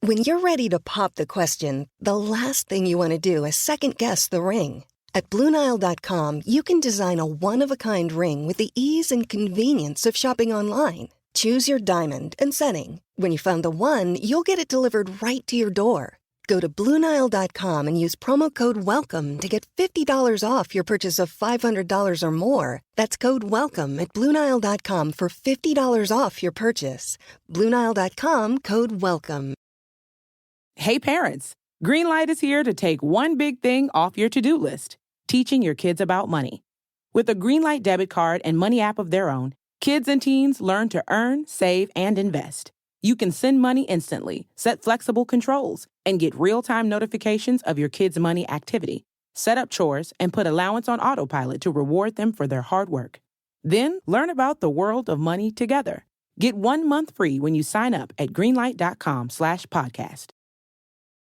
When you're ready to pop the question, the last thing you want to do is second-guess the ring. At BlueNile.com, you can design a one-of-a-kind ring with the ease and convenience of shopping online. Choose your diamond and setting. When you find the one, you'll get it delivered right to your door. Go to BlueNile.com and use promo code WELCOME to get $50 off your purchase of $500 or more. That's code WELCOME at BlueNile.com for $50 off your purchase. BlueNile.com, code WELCOME. Hey parents, Greenlight is here to take one big thing off your to-do list, teaching your kids about money. With a Greenlight debit card and money app of their own, kids and teens learn to earn, save, and invest. You can send money instantly, set flexible controls, and get real-time notifications of your kids' money activity. Set up chores and put allowance on autopilot to reward them for their hard work. Then learn about the world of money together. Get 1 month free when you sign up at greenlight.com/podcast.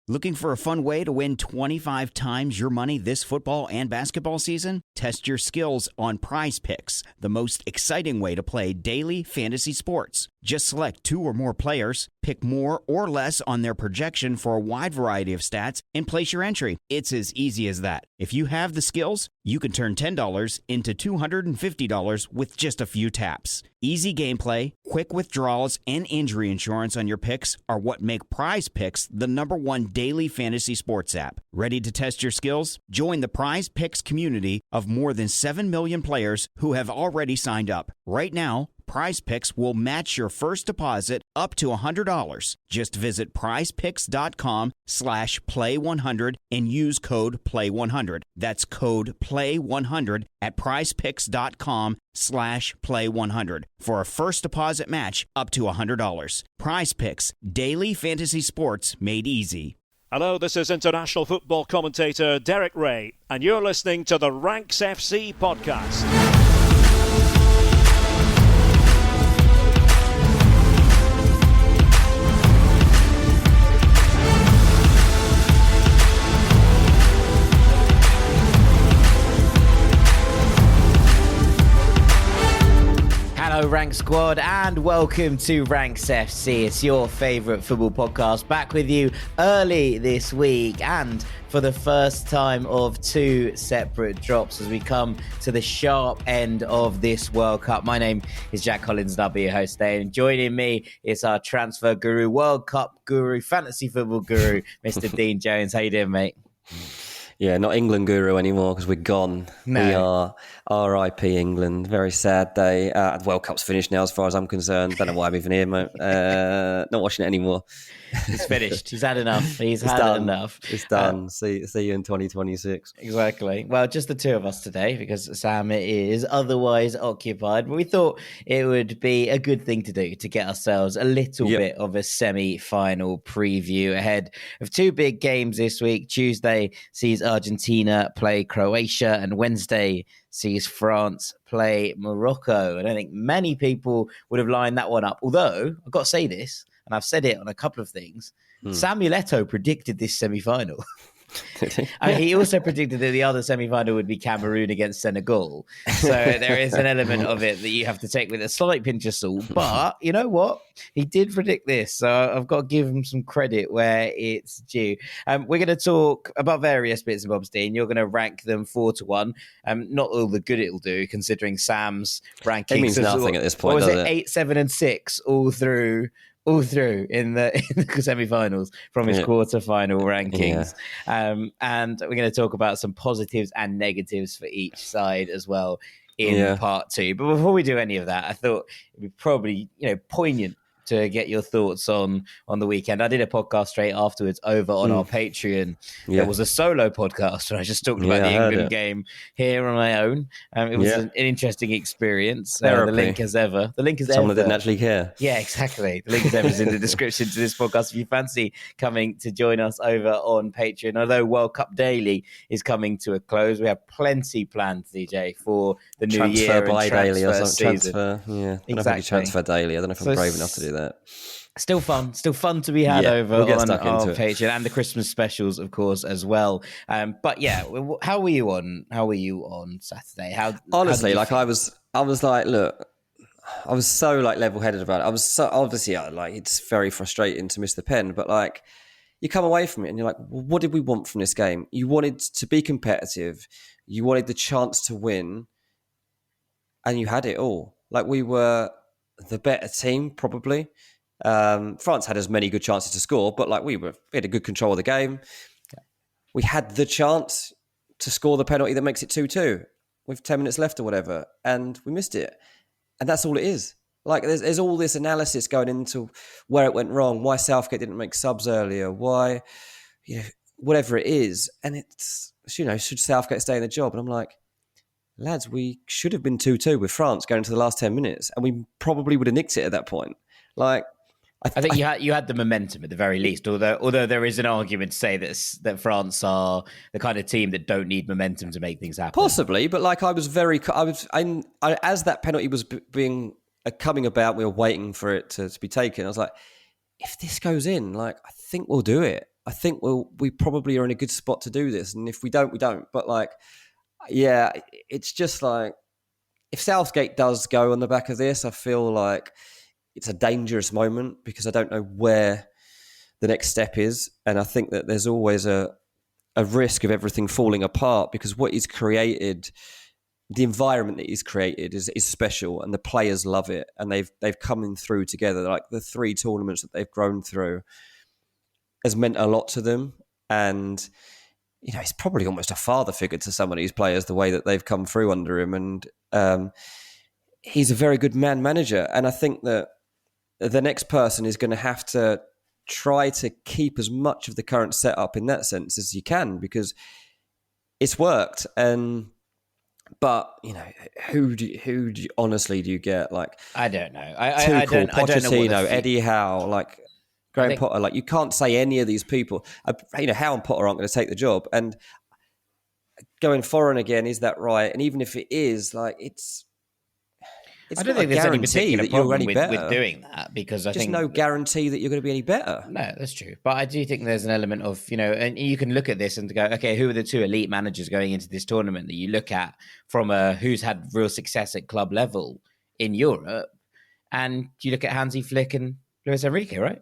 Looking for a fun way to win 25 times your money this football and basketball season? Test your skills on Prize Picks, the most exciting way to play daily fantasy sports. Just select 2 or more players, pick more or less on their projection for a wide variety of stats, and place your entry. It's as easy as that. If you have the skills, you can turn $10 into $250 with just a few taps. Easy gameplay, quick withdrawals, and injury insurance on your picks are what make Prize Picks the #1 daily fantasy sports app. Ready to test your skills? Join the Prize Picks community of more than 7 million players who have already signed up. Right now, Prize Picks will match your first deposit up to $100. Just visit prizepicks.com/play100 and use code play100. That's code play100 at prizepicks.com/play100 for a first deposit match up to $100. Prize Picks, daily fantasy sports made easy. Hello, this is international football commentator Derek Ray, and you're listening to the Ranks FC podcast. Hello Rank Squad and welcome to Ranks FC. It's your favourite football podcast, back with you early this week and for the first time of 2 separate drops as we come to the sharp end of this World Cup. My name is Jack Collins and I'll be your host today, and joining me is our transfer guru, World Cup guru, fantasy football guru, Mr. Dean Jones. How you doing, mate? Yeah, not England guru anymore because we're gone. No. We are RIP England. Very sad day. The World Cup's finished now as far as I'm concerned. Don't know why I'm even here, mate. Not watching it anymore. He's finished. He's had enough. He's had enough. It's done. See you in 2026. Exactly. Well, just the two of us today because Sam is otherwise occupied. But we thought it would be a good thing to do to get ourselves a little bit of a semi-final preview ahead of 2 big games this week. Tuesday sees Argentina play Croatia, and Wednesday sees France play Morocco. And I think many people would have lined that one up. Although, I've got to say this, and I've said it on a couple of things, Samuel Eto'o predicted this semi-final. He also predicted that the other semi-final would be Cameroon against Senegal. So there is an element of it that you have to take with a slight pinch of salt. But you know what? He did predict this. So I've got to give him some credit where it's due. We're going to talk about various bits and bobs, Dean. You're going to rank them 4-1. Not all the good it'll do, considering Sam's rankings. It means nothing at this point, What was does it? 8, 7, and 6 all through in the semi-finals from his quarter-final rankings. And we're going to talk about some positives and negatives for each side as well in part 2. But before we do any of that, I thought it'd be probably poignant to get your thoughts on the weekend. I did a podcast straight afterwards over on our Patreon. It was a solo podcast, and I just talked about the England game here on my own. It was an interesting experience. The link is Someone that didn't actually care. Yeah, exactly. The link is ever in the description to this podcast if you fancy coming to join us over on Patreon. Although World Cup Daily is coming to a close, we have plenty planned, DJ, for the new year and transfer season. Exactly. Transfer Daily. I don't know if I'm brave enough to do that. Still fun to be had over on our Patreon, and the Christmas specials, of course, as well. But yeah, how were you on Saturday? Honestly, I was like, look, I was so like level-headed about it. I was so obviously like it's very frustrating to miss the pen, but like you come away from it and you're like, well, what did we want from this game? You wanted to be competitive, you wanted the chance to win, and you had it all. Like we were the better team, probably. France had as many good chances to score, but like we had a good control of the game. We had the chance to score the penalty that makes it 2-2 with 10 minutes left or whatever, and we missed it. And that's all it is. Like there's all this analysis going into where it went wrong, why Southgate didn't make subs earlier, why, whatever it is. And it's, should Southgate stay in the job? And I'm like, lads, we should have been 2-2 with France going into the last 10 minutes, and we probably would have nicked it at that point. Like, I think you had the momentum at the very least. Although there is an argument to say that France are the kind of team that don't need momentum to make things happen. Possibly, but like as that penalty was coming about, we were waiting for it to be taken. I was like, if this goes in, like I think we'll do it. I think we probably are in a good spot to do this, and if we don't, we don't. But like, yeah, it's just like if Southgate does go on the back of this, I feel like it's a dangerous moment because I don't know where the next step is. And I think that there's always a risk of everything falling apart because what he's created, the environment that he's created is special and the players love it. And they've come in through together. Like the 3 tournaments that they've grown through has meant a lot to them. And, he's probably almost a father figure to some of these players, the way that they've come through under him. And he's a very good man manager. And I think that the next person is going to have to try to keep as much of the current setup in that sense as you can because it's worked. But who honestly do you get? Like I don't know. Tuchel, Pochettino, Eddie Howe, like Graham Potter. Like you can't say any of these people. Howe and Potter aren't going to take the job. And going foreign again, is that right? And even if it is, like it's I don't think there's any particular that you're problem any better with doing that because I think no guarantee that you're going to be any better. No, that's true. But I do think there's an element of, and you can look at this and go, okay, who are the 2 elite managers going into this tournament that you look at from who's had real success at club level in Europe? And you look at Hansi Flick and Luis Enrique, right?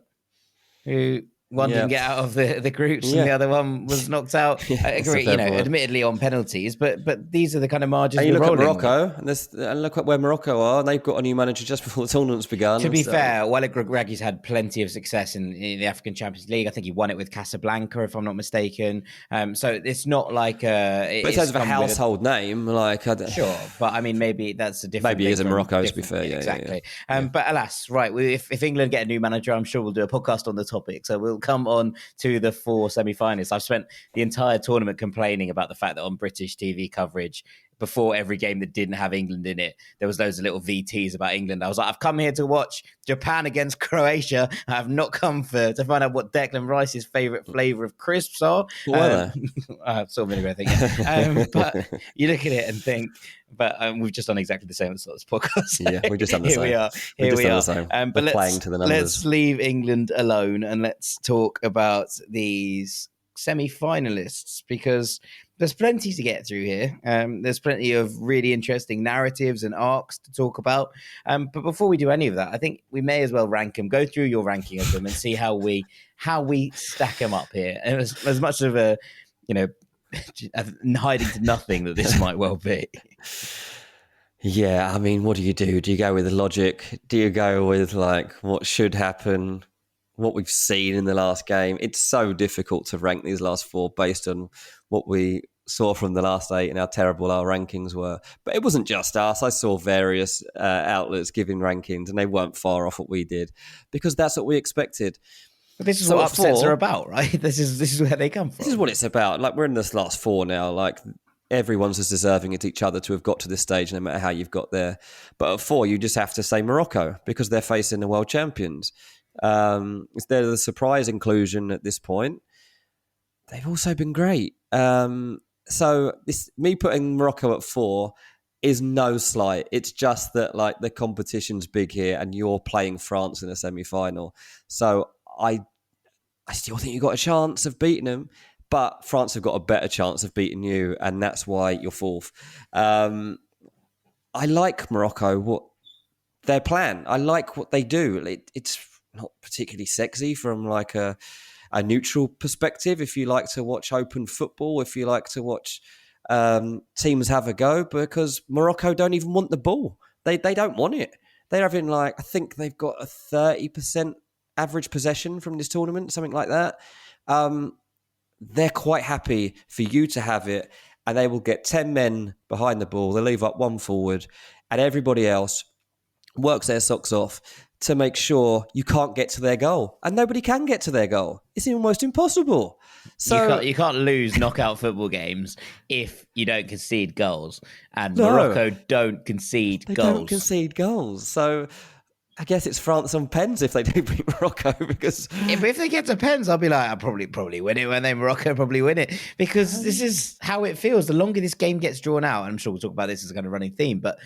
Who one didn't get out of the groups and the other one was knocked out. I agree, admittedly on penalties, but these are the kind of margins. And you look at Morocco, and look at where Morocco are, and they've got a new manager just before the tournament's begun. To be fair, Walid Regragi's had plenty of success in the African Champions League. I think he won it with Casablanca, if I'm not mistaken. So it's not like but in terms of a household name, like sure, but I mean maybe that's a different. Maybe he is in Morocco. To be fair, exactly. But alas, right? If England get a new manager, I'm sure we'll do a podcast on the topic. So we'll come on to the 4 semi-finalists. I've spent the entire tournament complaining about the fact that on British TV coverage, before every game that didn't have England in it, there was loads of little VTs about England. I was like, I've come here to watch Japan against Croatia. I have not come to find out what Declan Rice's favourite flavour of crisps are. Sort of vinegar, I think. But you look at it and think, but we've just done exactly the same as this podcast. So yeah, we've just done the same. Here we are. But playing to the numbers. Let's leave England alone and let's talk about these semi-finalists because there's plenty to get through here. There's plenty of really interesting narratives and arcs to talk about. But before we do any of that, I think we may as well rank them, go through your ranking of them and see how we stack them up here. And as much of a, hiding to nothing that this might well be. Yeah, I mean, what do you do? Do you go with the logic? Do you go with like what should happen? What we've seen in the last game? It's so difficult to rank these last 4 based on what we saw from the last 8 and how terrible our rankings were. But it wasn't just us. I saw various outlets giving rankings and they weren't far off what we did because that's what we expected. But this is what upsets are about, right? This is where they come from. This is what it's about. Like we're in this last 4 now. Like everyone's as deserving as each other to have got to this stage, no matter how you've got there. But at 4, you just have to say Morocco because they're facing the world champions. They're the surprise inclusion at this point. They've also been great. So me putting Morocco at 4 is no slight. It's just that like the competition's big here and you're playing France in a semi-final. So I still think you've got a chance of beating them, but France have got a better chance of beating you, and that's why you're 4th. I like Morocco. their plan. I like what they do. It's not particularly sexy from like a neutral perspective. If you like to watch open football, if you like to watch teams have a go, because Morocco don't even want the ball. They don't want it. They're having I think they've got a 30% average possession from this tournament, something like that. They're quite happy for you to have it, and they will get 10 men behind the ball. They'll leave up one forward, and everybody else works their socks off to make sure you can't get to their goal. And nobody can get to their goal. It's almost impossible. So you can't lose knockout football games if you don't concede goals. And Morocco don't concede goals. They don't concede goals. So I guess it's France on pens if they do beat Morocco, because if they get to pens, I'll be like, I'll probably win it. When Morocco probably win it, because this is how it feels. The longer this game gets drawn out, and I'm sure we'll talk about this as a kind of running theme, but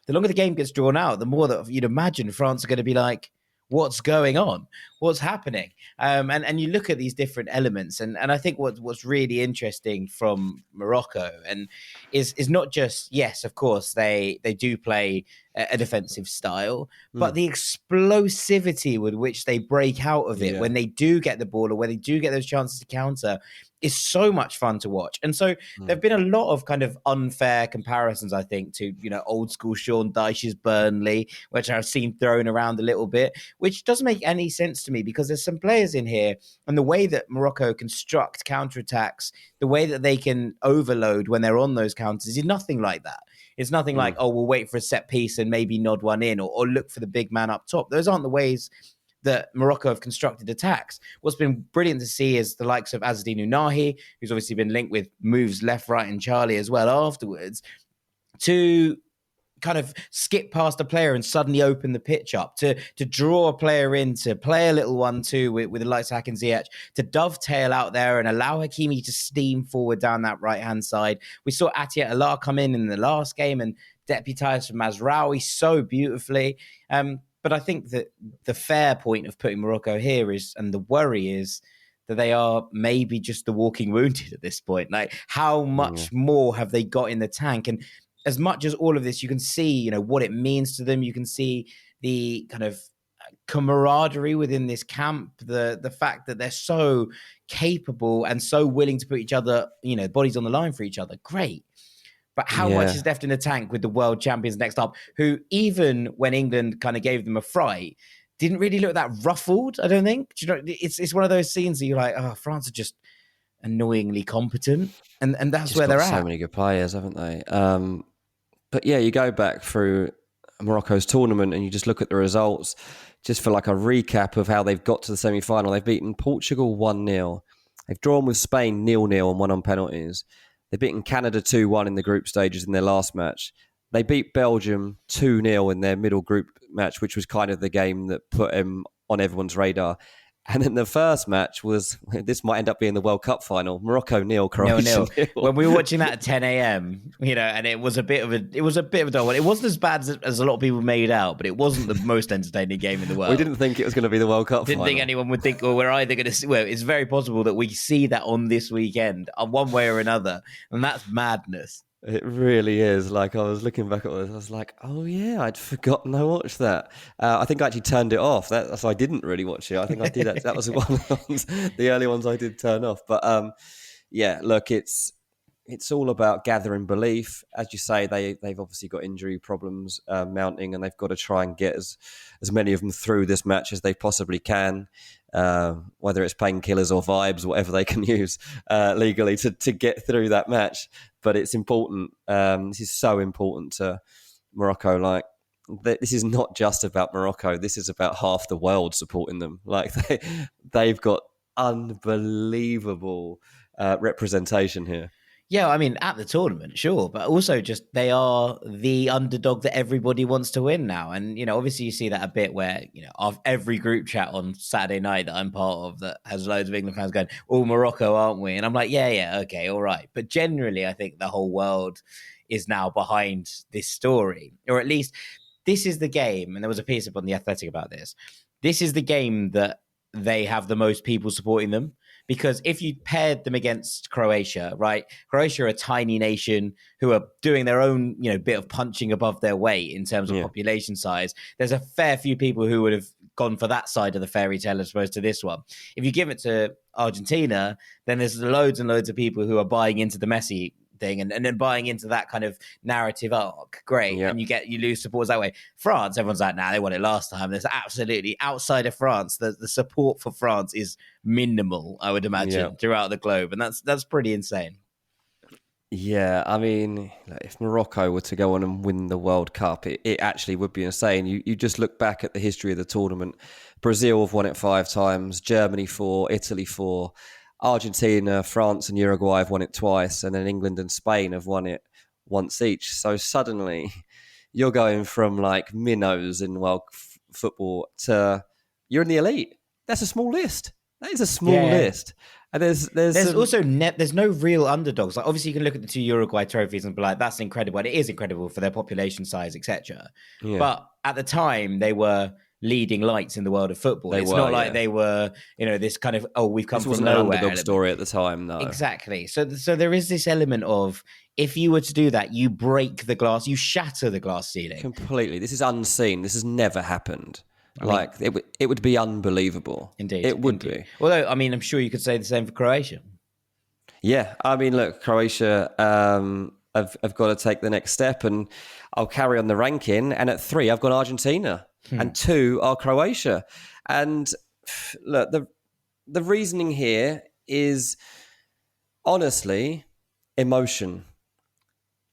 the longer the game gets drawn out, the more that you'd imagine France are going to be like, what's going on? What's happening? And you look at these different elements, and I think what's really interesting from Morocco and is not just, yes, of course, they do play a defensive style, but the explosivity with which they break out of it when they do get the ball or when they do get those chances to counter is so much fun to watch. And so there've been a lot of kind of unfair comparisons, I think, to, old school Sean Dyche's Burnley, which I've seen thrown around a little bit, which doesn't make any sense to me, because there's some players in here and the way that Morocco construct counterattacks, the way that they can overload when they're on those counters is nothing like that. It's nothing like, we'll wait for a set piece and maybe nod one in or look for the big man up top. Those aren't the ways that Morocco have constructed attacks. What's been brilliant to see is the likes of Azzedine Ounahi, who's obviously been linked with moves left, right, and Charlie as well afterwards, to kind of skip past a player and suddenly open the pitch up, to draw a player in, to play a little 1-2 with the likes of Hakim Ziyech, to dovetail out there and allow Hakimi to steam forward down that right-hand side. We saw Atiat Allah come in the last game and deputise for Mazraoui so beautifully. But I think that the fair point of putting Morocco here is, and the worry is, that they are maybe just the walking wounded at this point. Like, how much more have they got in the tank? And as much as all of this, you can see, what it means to them. You can see the kind of camaraderie within this camp, the fact that they're so capable and so willing to put each other, bodies on the line for each other. Great. But how much is left in the tank with the world champions next up, who even when England kind of gave them a fright, didn't really look that ruffled, I don't think. It's one of those scenes that you're like, France are just annoyingly competent. And that's where they're at. So many good players, haven't they? But yeah, you go back through Morocco's tournament and you just look at the results, just for like a recap of how they've got to the semi-final. They've beaten Portugal 1-0. They've drawn with Spain 0-0 and won on penalties. They've beaten Canada 2-1 in the group stages in their last match. They beat Belgium 2-0 in their middle group match, which was kind of the game that put them on everyone's radar. And then the first match was, this might end up being the World Cup final, Morocco 0, Croatia 0. When we were watching that at 10 a.m., and it was a bit of a dull one. It wasn't as bad as a lot of people made out, but it wasn't the most entertaining game in the world. We didn't think it was going to be the World Cup final. Didn't think anyone would think, we're either going to see, it's very possible that we see that on this weekend, one way or another. And that's madness. It really is. Like, I was looking back at this, I was like, oh yeah, I'd forgotten I watched that. I think I actually turned it off. So I didn't really watch it. I think I did. That was one of the early ones I did turn off. But yeah, look, it's all about gathering belief. As you say, they've obviously got injury problems mounting, and they've got to try and get as many of them through this match as they possibly can. Whether it's painkillers or vibes, whatever they can use legally to get through that match. But it's important. This is so important to Morocco. Like, this is not just about Morocco. This is about half the world supporting them. Like, they've got unbelievable representation here. Yeah, I mean, at the tournament, sure. But also just they are the underdog that everybody wants to win now. And, obviously you see that a bit where, of every group chat on Saturday night that I'm part of that has loads of England fans going, Morocco, aren't we? And I'm like, yeah, okay, all right. But generally, I think the whole world is now behind this story. Or at least this is the game. And there was a piece up on The Athletic about this. This is the game that they have the most people supporting them. because if you paired them against Croatia, right? Croatia are a tiny nation who are doing their own, bit of punching above their weight in terms of population size. There's a fair few people who would have gone for that side of the fairy tale as opposed to this one. If you give it to Argentina, then there's loads and loads of people who are buying into the Messi thing and then buying into that kind of narrative arc. Great. And you lose supporters that way. France, everyone's like, they won it last time. There's absolutely, outside of France, the support for France is minimal, I would imagine, throughout the globe. And that's pretty insane. Yeah, I mean, if Morocco were to go on and win the World Cup, it actually would be insane. You just look back at the history of the tournament. Brazil have won it 5 times, Germany 4, Italy 4, Argentina, France and Uruguay have won it twice, and then England and Spain have won it once each. So suddenly you're going from like minnows in world football to you're in the elite. That's a small list. That is a small list. And there's also there's no real underdogs. Like, obviously, you can look at the 2 Uruguay trophies and be like, that's incredible. And it is incredible for their population size, etc. Yeah. But at the time, they were leading lights in the world of football. It's not like they were, this kind of, we've come from nowhere. An underdog story at the time, no. Exactly. So there is this element of, if you were to do that, you break the glass, you shatter the glass ceiling. Completely. This is unseen. This has never happened. It would be unbelievable. Indeed. It would be. Although, I mean, I'm sure you could say the same for Croatia. Yeah. I mean, look, Croatia have got to take the next step, and I'll carry on the ranking. And at 3, I've got Argentina. And 2 are Croatia. And look, the reasoning here is honestly emotion.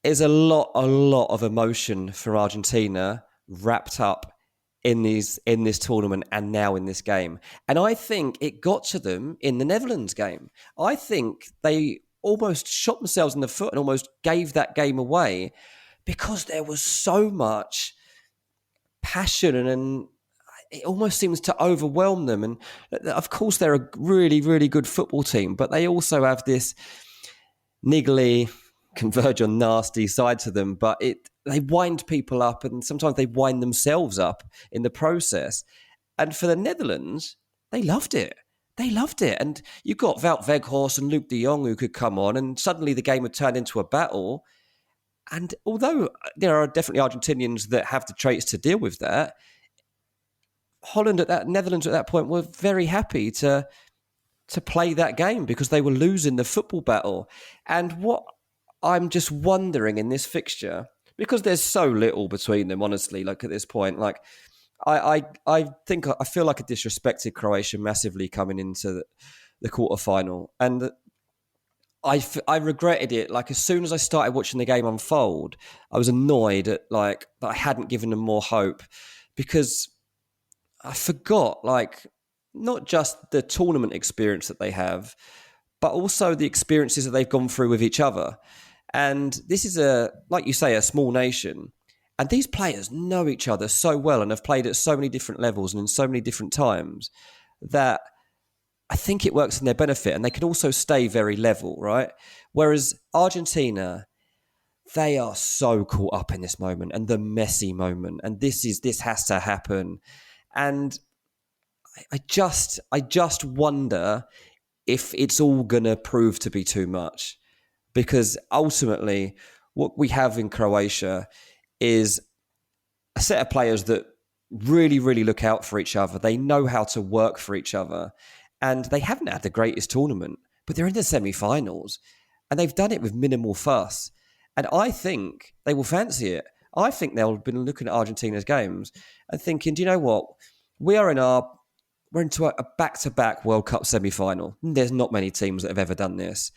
There's a lot of emotion for Argentina wrapped up in this tournament and now in this game. And I think it got to them in the Netherlands game. I think they almost shot themselves in the foot and almost gave that game away because there was so much passion and it almost seems to overwhelm them. And of course, they're a really, really good football team, but they also have this niggly, converge on nasty side to them. But they wind people up, and sometimes they wind themselves up in the process. And for the Netherlands, they loved it. They loved it. And you got Wout Weghorst and Luc de Jong who could come on, and suddenly the game had turned into a battle. And although there are definitely Argentinians that have the traits to deal with that, Netherlands at that point were very happy to play that game because they were losing the football battle. And what I'm just wondering in this fixture, because there's so little between them, honestly, like at this point, like I feel like I disrespected Croatia massively coming into the quarterfinal. And I regretted it. Like, as soon as I started watching the game unfold, I was annoyed at that I hadn't given them more hope, because I forgot not just the tournament experience that they have, but also the experiences that they've gone through with each other. And this is like you say, a small nation, and these players know each other so well and have played at so many different levels and in so many different times that I think it works in their benefit, and they can also stay very level, right? Whereas Argentina, they are so caught up in this moment and the Messi moment, and this has to happen. And I just wonder if it's all gonna prove to be too much, because ultimately what we have in Croatia is a set of players that really, really look out for each other. They know how to work for each other. And they haven't had the greatest tournament, but they're in the semi-finals, and they've done it with minimal fuss. And I think they will fancy it. I think they'll have been looking at Argentina's games and thinking, do you know what? We're into a back-to-back World Cup semi-final. There's not many teams that have ever done this.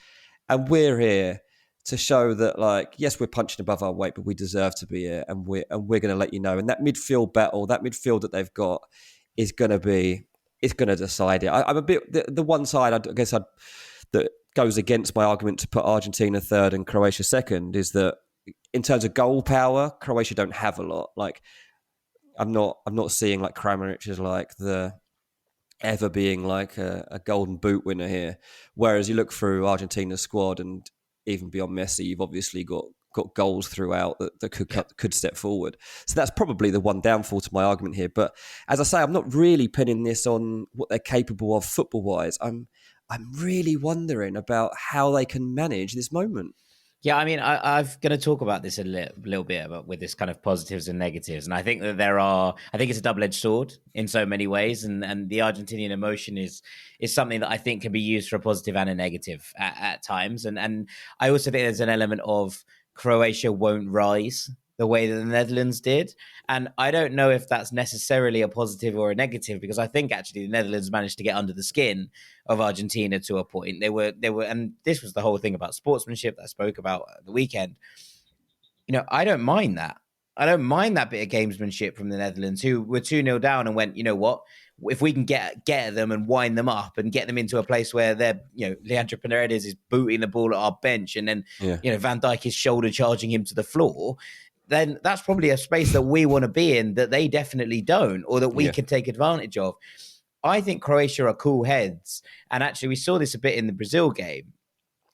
And we're here to show that, yes, we're punching above our weight, but we deserve to be here, and we're going to let you know. And that midfield battle, that midfield that they've got is going to be... It's going to decide it. I'm a bit... The one side, I guess, that goes against my argument to put Argentina third and Croatia second is that in terms of goal power, Croatia don't have a lot. I'm not seeing Kramaric as ever being a golden boot winner here. Whereas you look through Argentina's squad, and even beyond Messi, you've obviously got goals throughout that could step forward. So that's probably the one downfall to my argument here. But as I say, I'm not really pinning this on what they're capable of football-wise. I'm I'm really wondering about how they can manage this moment. Yeah, I mean, I'm going to talk about this a little bit about with this kind of positives and negatives, and I think that I think it's a double-edged sword in so many ways, and the Argentinian emotion is something that I think can be used for a positive and a negative at times, and I also think there's an element of Croatia won't rise the way that the Netherlands did, and I don't know if that's necessarily a positive or a negative, because I think actually the Netherlands managed to get under the skin of Argentina to a point. They were, and this was the whole thing about sportsmanship that I spoke about at the weekend. I don't mind that. I don't mind that bit of gamesmanship from the Netherlands, who were 2-0 down and went, you know what? If we can get at them and wind them up and get them into a place where they're, Leandro Paredes is booting the ball at our bench, and then, Van Dijk is shoulder charging him to the floor, then that's probably a space that we want to be in that they definitely don't, or that we can take advantage of. I think Croatia are cool heads. And actually, we saw this a bit in the Brazil game,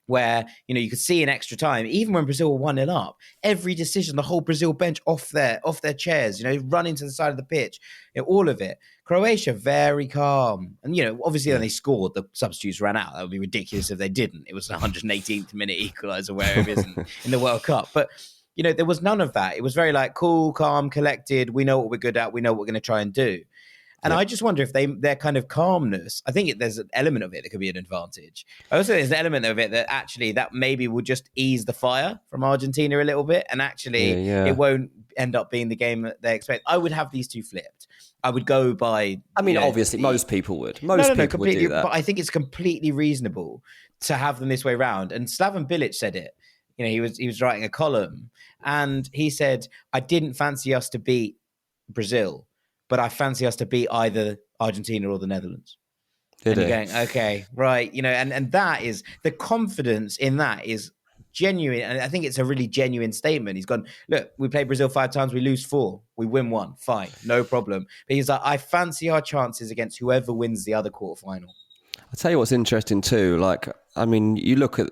where, you could see in extra time, even when Brazil were 1-0 up, every decision, the whole Brazil bench off their chairs, running to the side of the pitch, all of it. Croatia, very calm. And, obviously when they scored, the substitutes ran out. That would be ridiculous if they didn't. It was an 118th minute equaliser, wherever it is in the World Cup. But, there was none of that. It was very cool, calm, collected. We know what we're good at. We know what we're going to try and do. And I just wonder if their kind of calmness, I think there's an element of it that could be an advantage. I also think there's an element of it that actually that maybe will just ease the fire from Argentina a little bit. And actually it won't end up being the game that they expect. I would have these two flipped. I would go by... I mean, obviously, most people would. Most people would do that. But I think it's completely reasonable to have them this way round. And Slaven Bilic said it. He was writing a column, and he said, I didn't fancy us to beat Brazil, but I fancy us to beat either Argentina or the Netherlands. And you're going, okay, right. And that is, the confidence in that is genuine. And I think it's a really genuine statement. He's gone, look, we play Brazil 5 times, we lose 4, we win 1, fine, no problem. But he's like, I fancy our chances against whoever wins the other quarterfinal. I'll tell you what's interesting too. You look at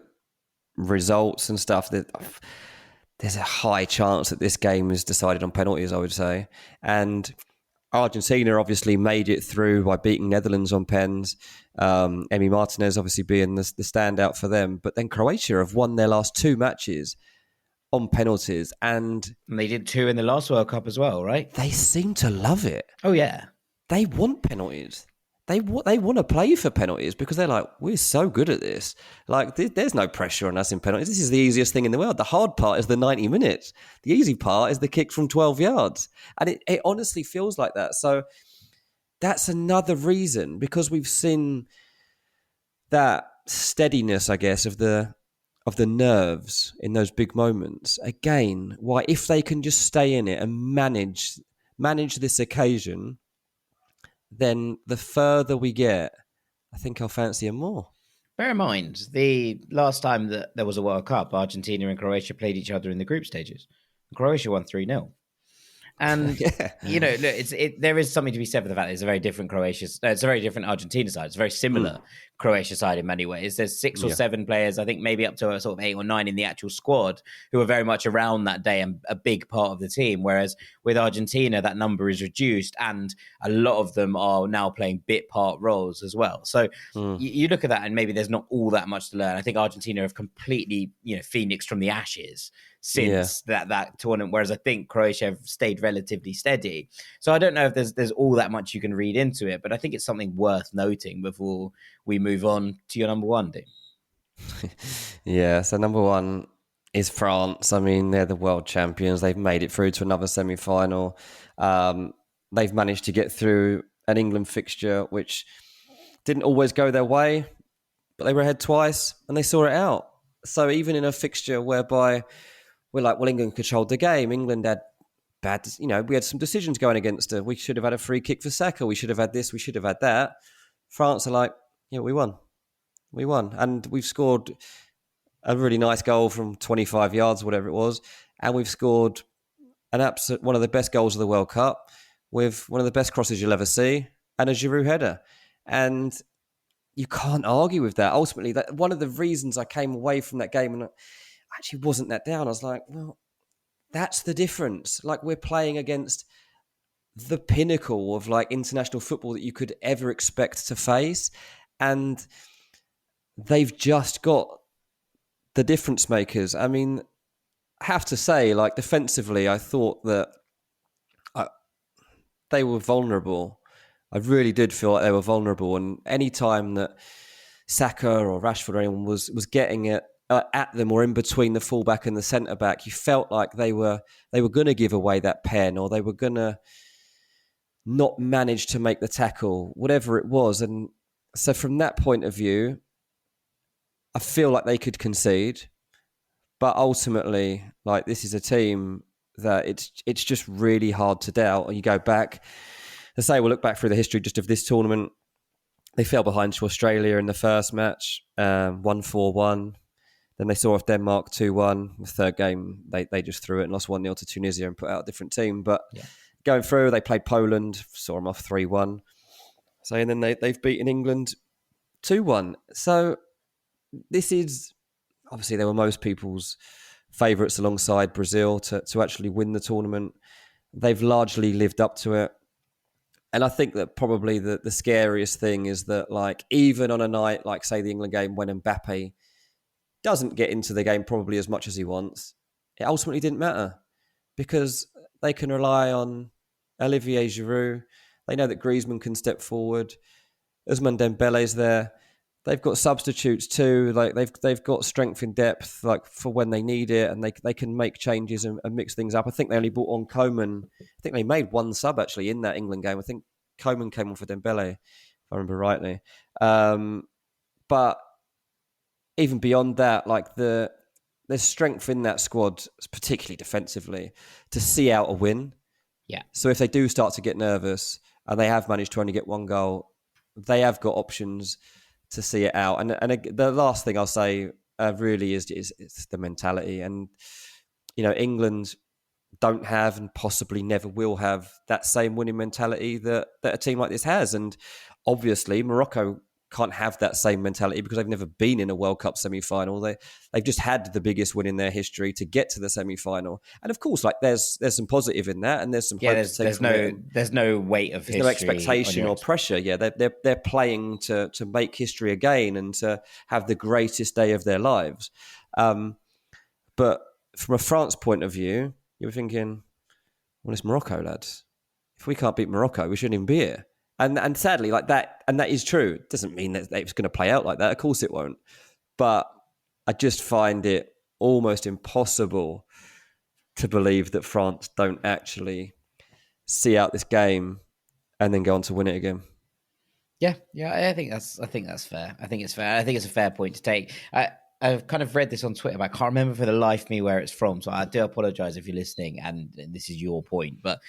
results and stuff, that there's a high chance that this game is decided on penalties, I would say. And Argentina obviously made it through by beating Netherlands on pens. Emi Martinez obviously being the standout for them. But then Croatia have won their last 2 matches on penalties. And they did 2 in the last World Cup as well, right? They seem to love it. Oh, yeah. They want penalties. They want to play for penalties because they're like, we're so good at this. There's no pressure on us in penalties. This is the easiest thing in the world. The hard part is the 90 minutes. The easy part is the kick from 12 yards. And it honestly feels like that. So that's another reason, because we've seen that steadiness, I guess, of the nerves in those big moments. Again, why, if they can just stay in it and manage this occasion, then the further we get, I think I'll fancy them more. Bear in mind, the last time that there was a World Cup, Argentina and Croatia played each other in the group stages. Croatia won 3-0. And, there is something to be said for the fact that it's a very different it's a very different Argentina side. It's a very similar Croatia side in many ways. There's 6 or 7 players, I think maybe up to a sort of 8 or 9 in the actual squad, who are very much around that day and a big part of the team. Whereas with Argentina, that number is reduced, and a lot of them are now playing bit part roles as well. So you look at that and maybe there's not all that much to learn. I think Argentina have completely, phoenixed from the ashes since that tournament, whereas I think Croatia have stayed relatively steady. So I don't know if there's all that much you can read into it, but I think it's something worth noting before we move on to your number 1, Dean. Yeah, so number 1 is France. I mean, they're the world champions. They've made it through to another semi-final. They've managed to get through an England fixture, which didn't always go their way, but they were ahead twice and they saw it out. So even in a fixture whereby we're like, well, England controlled the game. England had bad, we had some decisions going against her. We should have had a free kick for Saka. We should have had this. We should have had that. France are like, yeah, we won. We won. And we've scored a really nice goal from 25 yards, whatever it was. And we've scored one of the best goals of the World Cup with one of the best crosses you'll ever see and a Giroud header. And you can't argue with that. Ultimately, that one of the reasons I came away from that game and I actually wasn't that down. I was like, well, that's the difference. We're playing against the pinnacle of international football that you could ever expect to face. And they've just got the difference makers. I mean, I have to say, like, defensively, I thought that they were vulnerable. I really did feel like they were vulnerable. And any time that Saka or Rashford or anyone was getting it at them or in between the fullback and the centre back, you felt like they were going to give away that pen, or they were going to not manage to make the tackle, whatever it was. And so from that point of view, I feel like they could concede. But ultimately, like, this is a team that it's just really hard to doubt. And you go back, let's say we'll look back through the history just of this tournament. They fell behind to Australia in the first match, 1-4-1. Then they saw off Denmark 2-1. The third game, they just threw it and lost 1-0 to Tunisia and put out a different team. But going through, they played Poland, saw them off 3-1. So, and then they've beaten England 2-1. So this is, obviously, they were most people's favourites alongside Brazil to actually win the tournament. They've largely lived up to it. And I think that probably the scariest thing is that, like, even on a night like, say, the England game when Mbappe doesn't get into the game probably as much as he wants, it ultimately didn't matter because they can rely on Olivier Giroud. They know that Griezmann can step forward. Ousmane Dembele's there. They've got substitutes too. Like, they've got strength in depth, like, for when they need it, and they can make changes and mix things up. I think they only brought on Coman. I think they made one sub actually in that England game. I think Coman came on for Dembele, if I remember rightly. But even beyond that, like, there's strength in that squad, particularly defensively, to see out a win. Yeah. So if they do start to get nervous and they have managed to only get one goal, they have got options to see it out. And the last thing I'll say really is the mentality. And, you know, England don't have and possibly never will have that same winning mentality that a team like this has. And obviously Morocco can't have that same mentality because they've never been in a World Cup semi-final. They've just had the biggest win in their history to get to the semi-final. And of course, like, there's some positive in that, and there's some hope to take from it. There's no weight of history. There's no expectation or pressure. Yeah, they're playing to make history again and to have the greatest day of their lives. But from a France point of view, you're thinking, well, it's Morocco, lads. If we can't beat Morocco, we shouldn't even be here. And sadly, like that, and that is true. It doesn't mean that it's going to play out like that. Of course it won't. But I just find it almost impossible to believe that France don't actually see out this game and then go on to win it again. Yeah, I think that's fair. I think it's fair. I think it's a fair point to take. I've kind of read this on Twitter, but I can't remember for the life of me where it's from. So I do apologize if you're listening and this is your point. But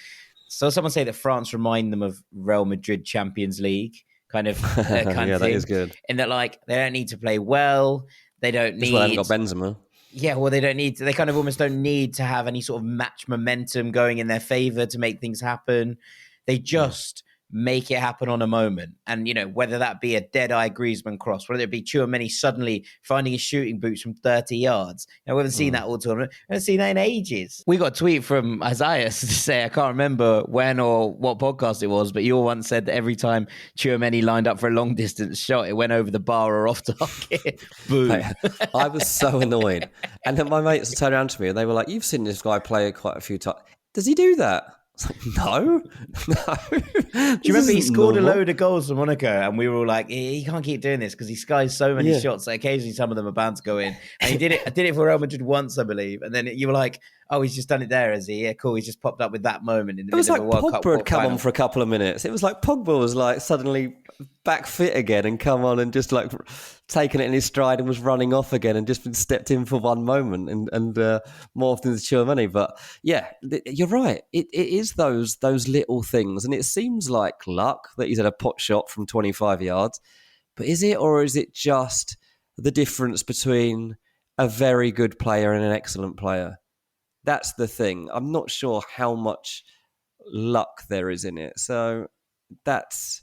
so someone say that France remind them of Real Madrid Champions League kind of kind of thing. That is good. In that, like, they don't need to play well. They don't need. Well, they haven't got Benzema. Yeah, well, they don't need to, they kind of almost don't need to have any sort of match momentum going in their favor to make things happen. They just make it happen on a moment. And, you know, whether that be a dead-eye Griezmann cross, whether it be Tchouaméni suddenly finding his shooting boots from 30 yards. You know, we haven't seen that all tournament. We haven't seen that in ages. We got a tweet from Isaiah to say, I can't remember when or what podcast it was, but you all once said that every time Tchouaméni lined up for a long-distance shot, it went over the bar or off target. Boom. Mate, I was so annoyed. And then my mates turned around to me and they were like, you've seen this guy play quite a few times. Does he do that? I was like, no. Do you remember he scored a load of goals for Monaco and we were all like, he can't keep doing this because he skies so many shots that occasionally some of them are bound to go in. And he did it. I did it for Real Madrid once, I believe. And then you were like, oh, he's just done it there, has he? Yeah, cool. He's just popped up with that moment in the middle of a World Cup. It was like Pogba had come on for a couple of minutes. It was like Pogba was like suddenly back fit again and come on and just like taken it in his stride and was running off again and just been stepped in for one moment and more often than Tchouaméni. But yeah, you're right. It is those little things, and it seems like luck that he's had a pot shot from 25 yards. But is it, or is it just the difference between a very good player and an excellent player? That's the thing. I'm not sure how much luck there is in it. So that's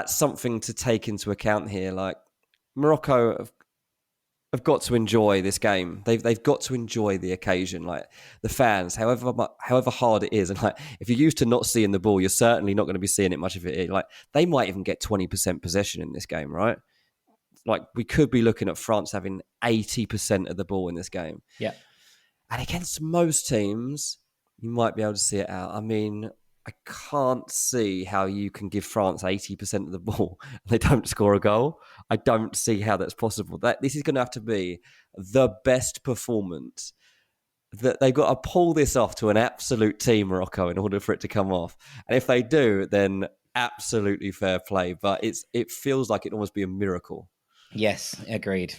something to take into account here. Like, Morocco have got to enjoy this game. They've got to enjoy the occasion. Like, the fans, however hard it is, and like, if you're used to not seeing the ball, you're certainly not going to be seeing it much of it. Like, they might even get 20% possession in this game, right? like we could be looking at France having 80% of the ball in this game. Yeah. And against most teams, you might be able to see it out. I mean, I can't see how you can give France 80% of the ball and they don't score a goal. I don't see how that's possible. This is going to have to be the best performance. That they've got to pull this off to an absolute team, Morocco, in order for it to come off. And if they do, then absolutely fair play. But it feels like it'd almost be a miracle. Yes, agreed.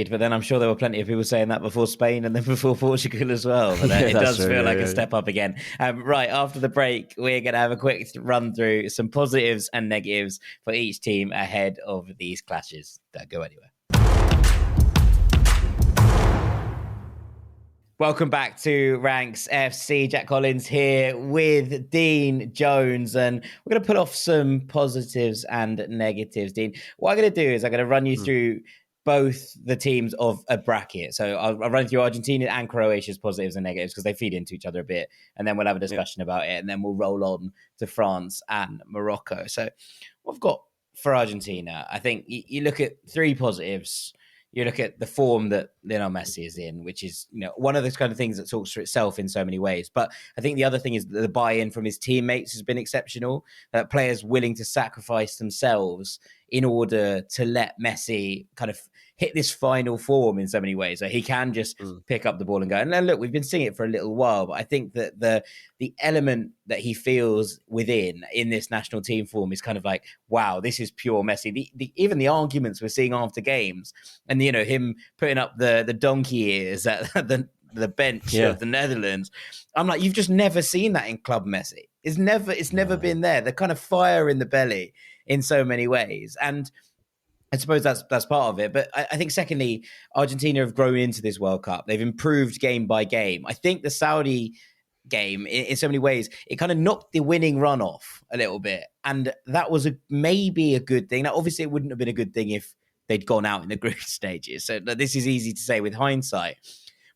But then I'm sure there were plenty of people saying that before Spain and then before Portugal as well. But it does feel like a step up again. Right, after the break, we're going to have a quick run through some positives and negatives for each team ahead of these clashes. Don't go anywhere. Welcome back to Ranks FC. Jack Collins here with Dean Jones, and we're going to pull off some positives and negatives. Dean, what I'm going to do is I'm going to run you through both the teams of a bracket. So I'll run through Argentina and Croatia's positives and negatives because they feed into each other a bit, and then we'll have a discussion about it, and then we'll roll on to France and Morocco. So what I've got for Argentina, I think you look at three positives. You look at the form that Lionel Messi is in, which is, one of those kind of things that talks for itself in so many ways. But I think the other thing is that the buy-in from his teammates has been exceptional. That players willing to sacrifice themselves in order to let Messi kind of hit this final form in so many ways. So he can just pick up the ball and go. And then look, we've been seeing it for a little while, but I think that the element that he feels within in this national team form is kind of like, wow, this is pure Messi. Even the arguments we're seeing after games, and him putting up the donkey ears at the bench of the Netherlands. I'm like, you've just never seen that in Club Messi. It's never been there. The kind of fire in the belly in so many ways. And I suppose that's part of it. But I think secondly, Argentina have grown into this World Cup. They've improved game by game. I think the Saudi game, in so many ways, it kind of knocked the winning run off a little bit. And that was maybe a good thing. Now, obviously, it wouldn't have been a good thing if they'd gone out in the group stages. So this is easy to say with hindsight.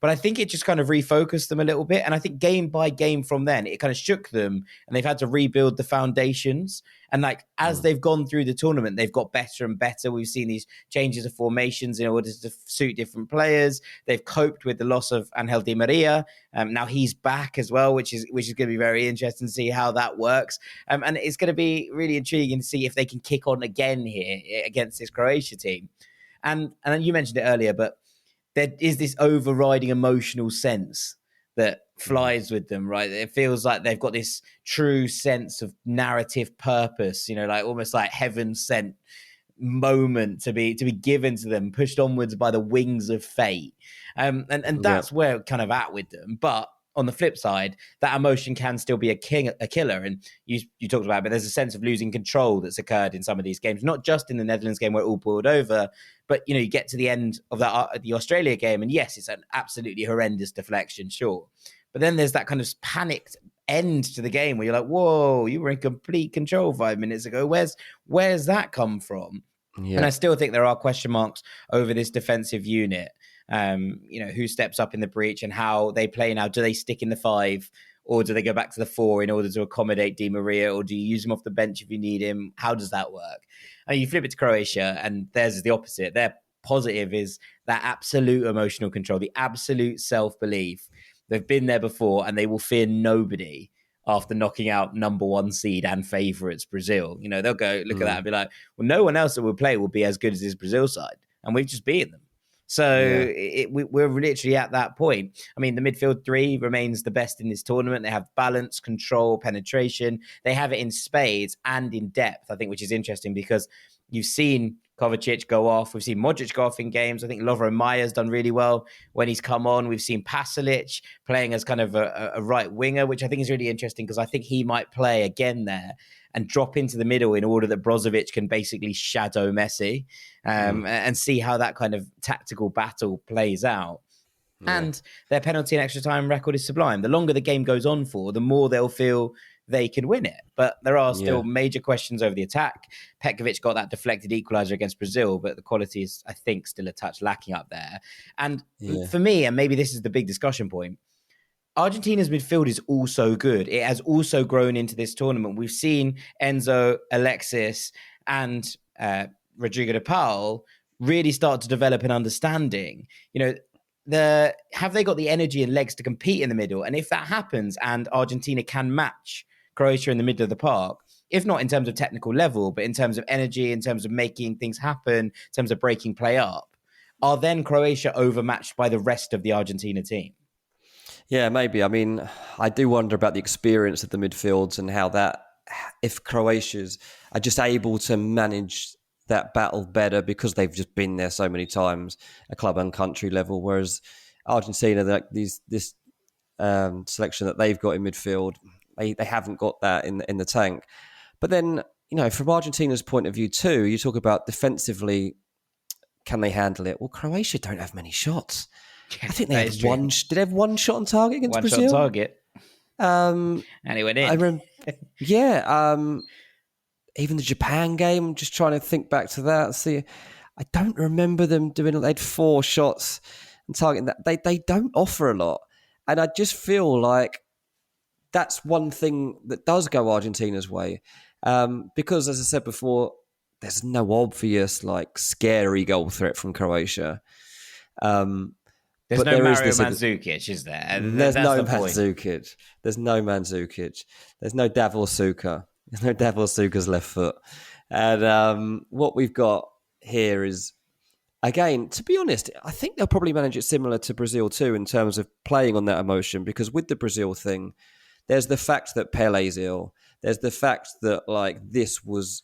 But I think it just kind of refocused them a little bit. And I think game by game from then, it kind of shook them and they've had to rebuild the foundations. And as they've gone through the tournament, they've got better and better. We've seen these changes of formations in order to suit different players. They've coped with the loss of Angel Di Maria. Now he's back as well, which is going to be very interesting to see how that works. And it's going to be really intriguing to see if they can kick on again here against this Croatia team. And you mentioned it earlier, but there is this overriding emotional sense that flies with them, right? It feels like they've got this true sense of narrative purpose, almost like heaven sent moment to be given to them, pushed onwards by the wings of fate. And that's where we're kind of at with them. But on the flip side, that emotion can still be a killer. And you talked about it, but there's a sense of losing control that's occurred in some of these games, not just in the Netherlands game where it all boiled over, but, you get to the end of the Australia game. And yes, it's an absolutely horrendous deflection, sure. But then there's that kind of panicked end to the game where you're like, whoa, you were in complete control 5 minutes ago. Where's that come from? Yeah. And I still think there are question marks over this defensive unit. Who steps up in the breach and how they play now. Do they stick in the 5 or do they go back to the 4 in order to accommodate Di Maria, or do you use him off the bench if you need him? How does that work? And you flip it to Croatia and theirs is the opposite. Their positive is that absolute emotional control, the absolute self-belief. They've been there before and they will fear nobody after knocking out number 1 seed and favourites Brazil. They'll go look at that and be like, well, no one else that will play will be as good as this Brazil side. And we've just beaten them. So we're literally at that point. I mean, the midfield 3 remains the best in this tournament. They have balance, control, penetration. They have it in spades and in depth, I think, which is interesting because you've seen Kovacic go off. We've seen Modric go off in games. I think Lovro Mayer's done really well when he's come on. We've seen Pasalic playing as kind of a right winger, which I think is really interesting because I think he might play again there and drop into the middle in order that Brozovic can basically shadow Messi and see how that kind of tactical battle plays out. Yeah. And their penalty and extra time record is sublime. The longer the game goes on for, the more they'll feel they can win it. But there are still major questions over the attack. Petkovic got that deflected equaliser against Brazil, but the quality is, I think, still a touch lacking up there. And for me, and maybe this is the big discussion point, Argentina's midfield is also good. It has also grown into this tournament. We've seen Enzo, Alexis, and Rodrigo de Paul really start to develop an understanding, have they got the energy and legs to compete in the middle? And if that happens and Argentina can match Croatia in the middle of the park, if not in terms of technical level, but in terms of energy, in terms of making things happen, in terms of breaking play up, are then Croatia overmatched by the rest of the Argentina team? Yeah, maybe. I mean, I do wonder about the experience of the midfields and how that, if Croatia's are just able to manage that battle better because they've just been there so many times at club and country level, whereas Argentina, this selection that they've got in midfield, they haven't got that in the tank. But then, from Argentina's point of view too, you talk about defensively, can they handle it? Well, Croatia don't have many shots. I think they had one. Did they have one shot on target against Brazil? One shot on target. And it went in. Even the Japan game, I'm just trying to think back to that. See, I don't remember them doing. They had 4 shots on target. They don't offer a lot, and I just feel like that's one thing that does go Argentina's way, because, as I said before, there's no obvious scary goal threat from Croatia. There's no Mario Mandzukic, is there? There's no Mandzukic. There's no Mandzukic. There's no Davor Suker. There's no Davor Suker's left foot. And what we've got here is, again, to be honest, I think they'll probably manage it similar to Brazil too in terms of playing on that emotion, because with the Brazil thing, there's the fact that Pele's ill. There's the fact that this was,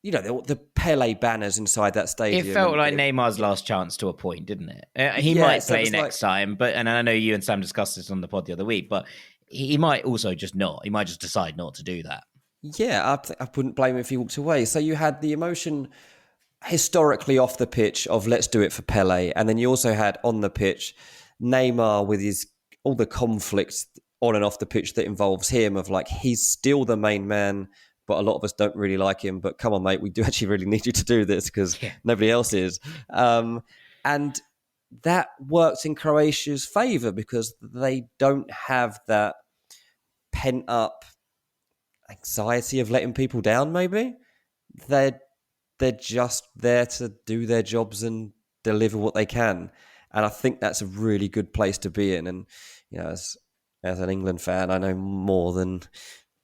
the Pele banners inside that stadium. It felt like Neymar's last chance to a point, didn't it? He might play next time, and I know you and Sam discussed this on the pod the other week, but he might also just not. He might just decide not to do that. Yeah, I wouldn't blame him if he walked away. So you had the emotion historically off the pitch of let's do it for Pele, and then you also had on the pitch Neymar with all the conflicts on and off the pitch that involves him of he's still the main man, but a lot of us don't really like him. But come on, mate, we do actually really need you to do this because nobody else is. And that works in Croatia's favour because they don't have that pent-up anxiety of letting people down, maybe. They're just there to do their jobs and deliver what they can. And I think that's a really good place to be in. And, as an England fan, I know more than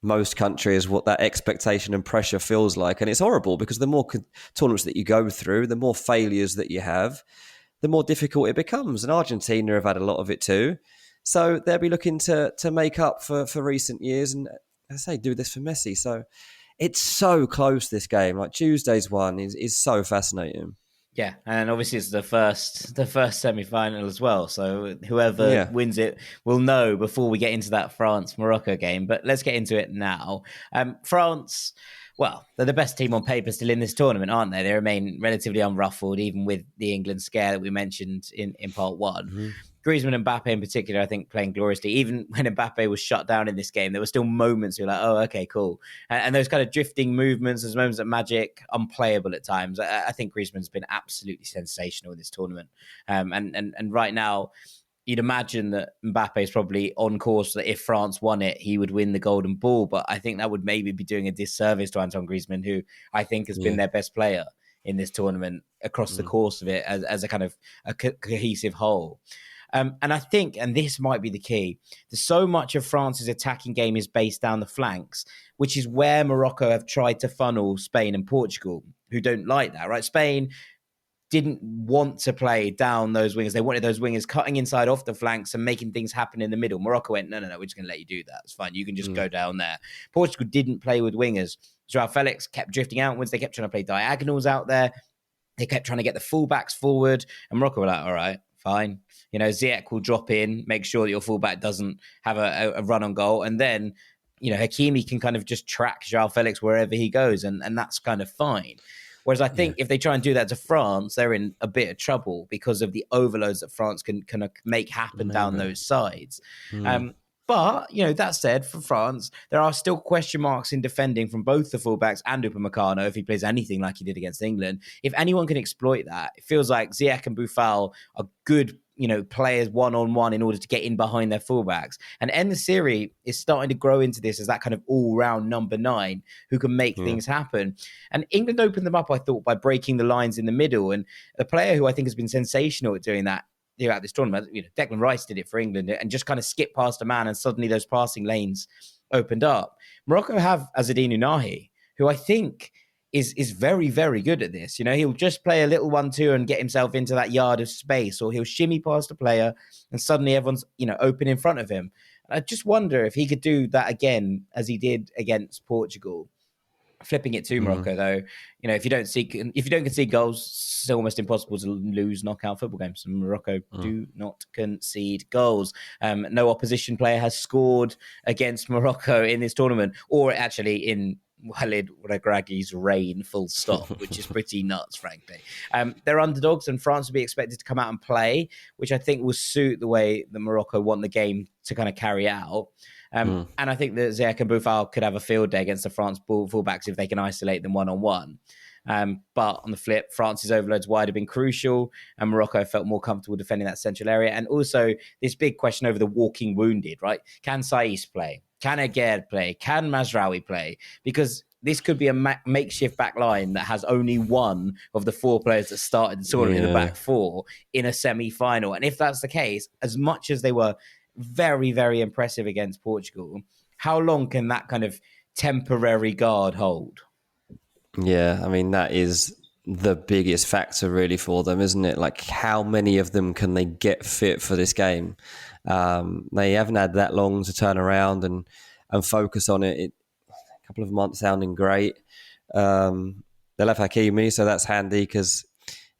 most countries what that expectation and pressure feels like. And it's horrible because the more tournaments that you go through, the more failures that you have, the more difficult it becomes. And Argentina have had a lot of it too. So they'll be looking to make up for recent years and, as I say, do this for Messi. So it's so close, this game. Tuesday's one is so fascinating. Yeah, and obviously it's the first semi-final as well. So whoever wins it will know before we get into that France-Morocco game. But let's get into it now. France, well, they're the best team on paper still in this tournament, aren't they? They remain relatively unruffled, even with the England scare that we mentioned in part one. Mm-hmm. Griezmann and Mbappe in particular, I think, playing gloriously. Even when Mbappe was shut down in this game, there were still moments you're like, oh, okay, cool. And those kind of drifting movements, those moments of magic, unplayable at times. I think Griezmann's been absolutely sensational in this tournament. And right now, you'd imagine that Mbappe is probably on course that if France won it, he would win the golden ball. But I think that would maybe be doing a disservice to Antoine Griezmann, who I think has been their best player in this tournament across the course of it as a kind of a cohesive whole. And I think, and this might be the key, that so much of France's attacking game is based down the flanks, which is where Morocco have tried to funnel Spain and Portugal, who don't like that, right? Spain didn't want to play down those wingers. They wanted those wingers cutting inside off the flanks and making things happen in the middle. Morocco went, no, we're just going to let you do that. It's fine. You can just go down there. Portugal didn't play with wingers. Joao Felix kept drifting outwards. They kept trying to play diagonals out there. They kept trying to get the fullbacks forward. And Morocco were like, all right, fine. Ziyech will drop in, make sure that your fullback doesn't have a run on goal. And then, Hakimi can kind of just track Joao Felix wherever he goes. And that's kind of fine. Whereas I think if they try and do that to France, they're in a bit of trouble because of the overloads that France can make happen down those sides. But, that said, for France, there are still question marks in defending from both the fullbacks and Upamecano if he plays anything like he did against England. If anyone can exploit that, it feels like Ziyech and Boufal are good, players one-on-one in order to get in behind their fullbacks. And En-Nesyri is starting to grow into this as that kind of all-round number 9 who can make things happen. And England opened them up, I thought, by breaking the lines in the middle. And a player who I think has been sensational at doing that throughout this tournament, Declan Rice did it for England and just kind of skipped past a man, and suddenly those passing lanes opened up. Morocco have Azzedine Ounahi, who I think is very, very good at this. He'll just play a little 1-2 and get himself into that yard of space, or he'll shimmy past a player and suddenly everyone's, open in front of him. I just wonder if he could do that again as he did against Portugal. Flipping it to Morocco, though, if you don't concede goals, it's almost impossible to lose knockout football games. And Morocco do not concede goals. No opposition player has scored against Morocco in this tournament, or actually in Walid Regragi's reign, full stop, which is pretty nuts, frankly. They're underdogs, and France will be expected to come out and play, which I think will suit the way that Morocco want the game to kind of carry out. And I think that Ziyech and Boufal could have a field day against the France fullbacks if they can isolate them one-on-one. But on the flip, France's overloads wide have been crucial, and Morocco felt more comfortable defending that central area. And also this big question over the walking wounded, right? Can Saiss play? Can Aguerd play? Can Mazraoui play? Because this could be a makeshift back line that has only one of the 4 players that started the tournament in the back 4 in a semi-final. And if that's the case, as much as they were very, very impressive against Portugal, how long can that kind of temporary guard hold? Yeah, I mean, that is the biggest factor really for them, isn't it? Like, how many of them can they get fit for this game? They haven't had that long to turn around and focus on it. A couple of months sounding great. They'll have Hakimi, so that's handy because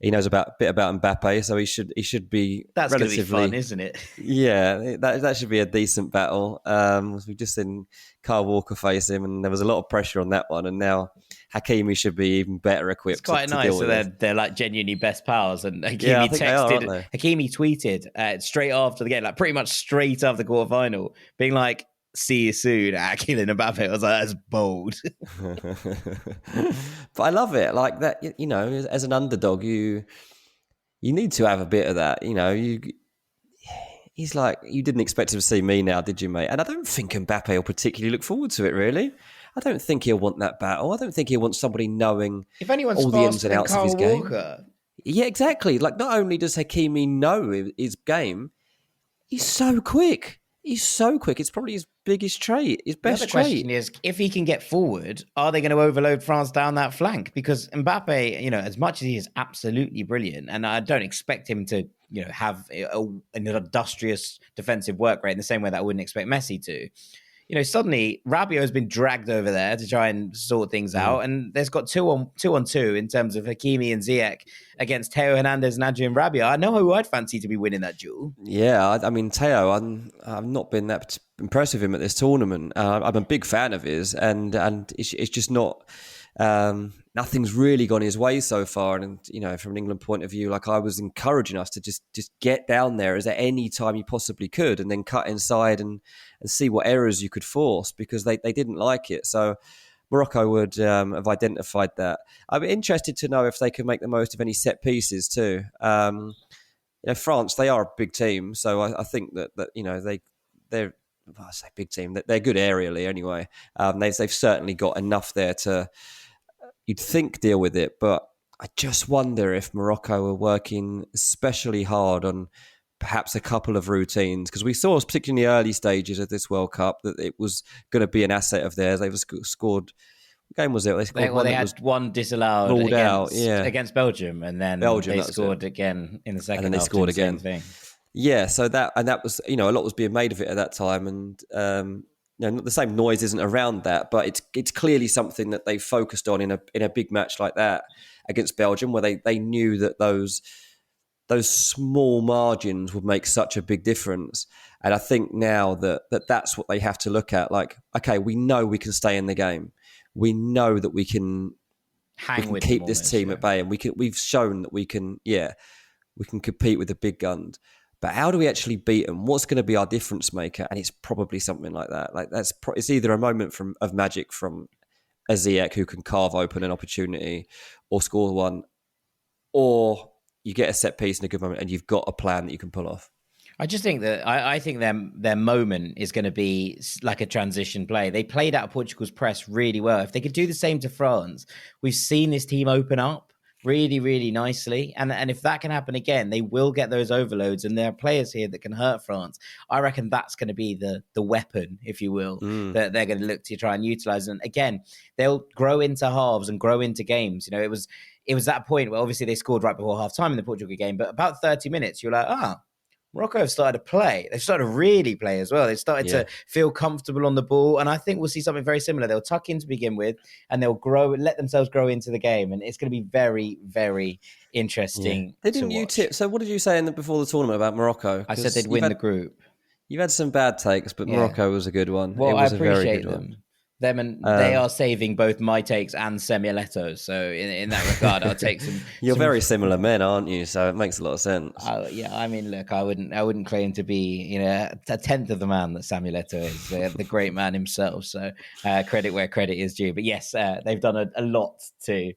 he knows a bit about Mbappe, so he should be. That's relatively going to be fun, isn't it? Yeah, that should be a decent battle. We've just seen Kyle Walker face him, and there was a lot of pressure on that one. And now Hakimi should be even better equipped. It's quite nice. So they're like genuinely best pals. And Hakimi Hakimi tweeted straight after the game, like pretty much straight after the quarterfinal, being like, "See you soon, Kylian Mbappe." I was like, that's bold. But I love it. Like that, as an underdog, you need to have a bit of that. He's like, you didn't expect to see me now, did you, mate? And I don't think Mbappe will particularly look forward to it, really. I don't think he'll want that battle. I don't think he'll want somebody knowing if anyone's all the ins and outs of his game. Walker. Yeah, exactly. Like, not only does Hakimi know his game, he's so quick. He's so quick. It's probably his biggest trait, his best trait. The question is, if he can get forward, are they going to overload France down that flank? Because Mbappe, as much as he is absolutely brilliant, and I don't expect him to, have an industrious defensive work rate in the same way that I wouldn't expect Messi to. Suddenly Rabiot has been dragged over there to try and sort things out, and there's got two on two in terms of Hakimi and Ziyech against Theo Hernandez and Adrian Rabiot. I know who I'd fancy to be winning that duel. Yeah, I mean Theo, I've not been that impressed with him at this tournament. I'm a big fan of his, and it's just not. Nothing's really gone his way so far, and from an England point of view, like I was encouraging us to just get down there as at any time you possibly could, and then cut inside and see what errors you could force, because they didn't like it. So Morocco would have identified that. I'm interested to know if they can make the most of any set pieces too. France, they are a big team, so I think that they're. Well, I say big team. They're good aerially anyway. They've certainly got enough there to, you'd think, deal with it. But I just wonder if Morocco are working especially hard on perhaps a couple of routines, because we saw, particularly in the early stages of this World Cup, that it was going to be an asset of theirs. They've scored. What game was it? They had one disallowed against Belgium, and then they scored again in the second. And then they scored again. Yeah, so that was, a lot was being made of it at that time, and the same noise isn't around that, but it's clearly something that they focused on in a big match like that against Belgium, where they knew that those small margins would make such a big difference. And I think now that's what they have to look at. Like, okay, we know we can stay in the game. We know that we can keep this team at bay, and we've shown that we can compete with the big guns. But how do we actually beat them? What's going to be our difference maker? And it's probably something like that. Like it's either a moment of magic from a Ziyech who can carve open an opportunity or score one, or you get a set piece in a good moment, and you've got a plan that you can pull off. I just think that I think their moment is going to be like a transition play. They played out of Portugal's press really well. If they could do the same to France, we've seen this team open up really, really nicely. And if that can happen again, they will get those overloads. And there are players here that can hurt France. I reckon that's going to be the weapon, if you will, that they're going to look to try and utilize. And again, they'll grow into halves and grow into games. You know, it was that point where obviously they scored right before half time in the Portugal game, but about 30 minutes, you're like, Morocco have started to play. They've started to really play as well. They've started to feel comfortable on the ball. And I think we'll see something very similar. They'll tuck in to begin with, and they'll let themselves grow into the game. And it's going to be very, very interesting. Didn't you tip? So what did you say before the tournament about Morocco? I said they'd win the group. You've had some bad takes, but Morocco was a good one. Well, it was I appreciate a very good them. one. Them and they are saving both my takes and Semioletto's. So in that regard, I'll take some. You're very similar men, aren't you? So it makes a lot of sense. I mean, look, I wouldn't claim to be, a tenth of the man that Semioletto is, the great man himself. So credit where credit is due. But yes, they've done a lot to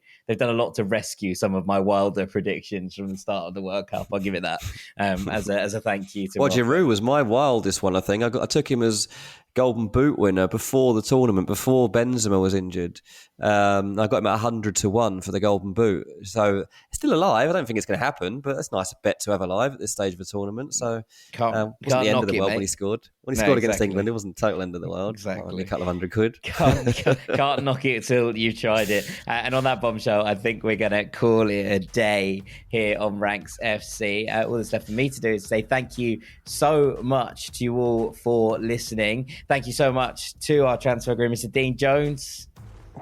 rescue some of my wilder predictions from the start of the World Cup. I'll give it that as a thank you to. Well, Giroud was my wildest one. I think I took him as Golden Boot winner before the tournament, before Benzema was injured. I got him at 100-1 for the Golden Boot. So it's still alive. I don't think it's going to happen, but that's a nice bet to have alive at this stage of the tournament. So wasn't the end of the world when he scored. When he scored against England, it wasn't total end of the world. Exactly. Only a couple of £100. Can't knock it until you've tried it. And on that bombshell, I think we're going to call it a day here on Ranks FC. All that's left for me to do is say thank you so much to you all for listening. Thank you so much to our transfer agreement, Mr. Dean Jones.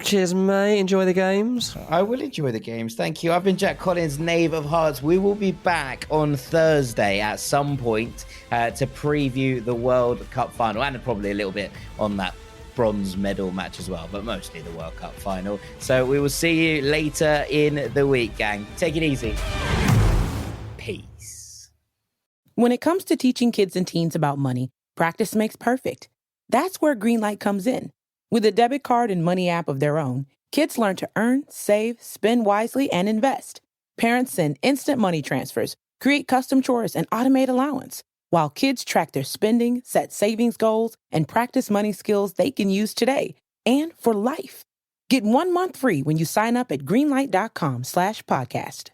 Cheers, mate. Enjoy the games. I will enjoy the games. Thank you. I've been Jack Collins, Knave of Hearts. We will be back on Thursday at some point to preview the World Cup final, and probably a little bit on that bronze medal match as well, but mostly the World Cup final. So we will see you later in the week, gang. Take it easy. Peace. When it comes to teaching kids and teens about money, practice makes perfect. That's where Greenlight comes in. With a debit card and money app of their own, kids learn to earn, save, spend wisely, and invest. Parents send instant money transfers, create custom chores, and automate allowance, while kids track their spending, set savings goals, and practice money skills they can use today and for life. Get 1 month free when you sign up at greenlight.com/podcast.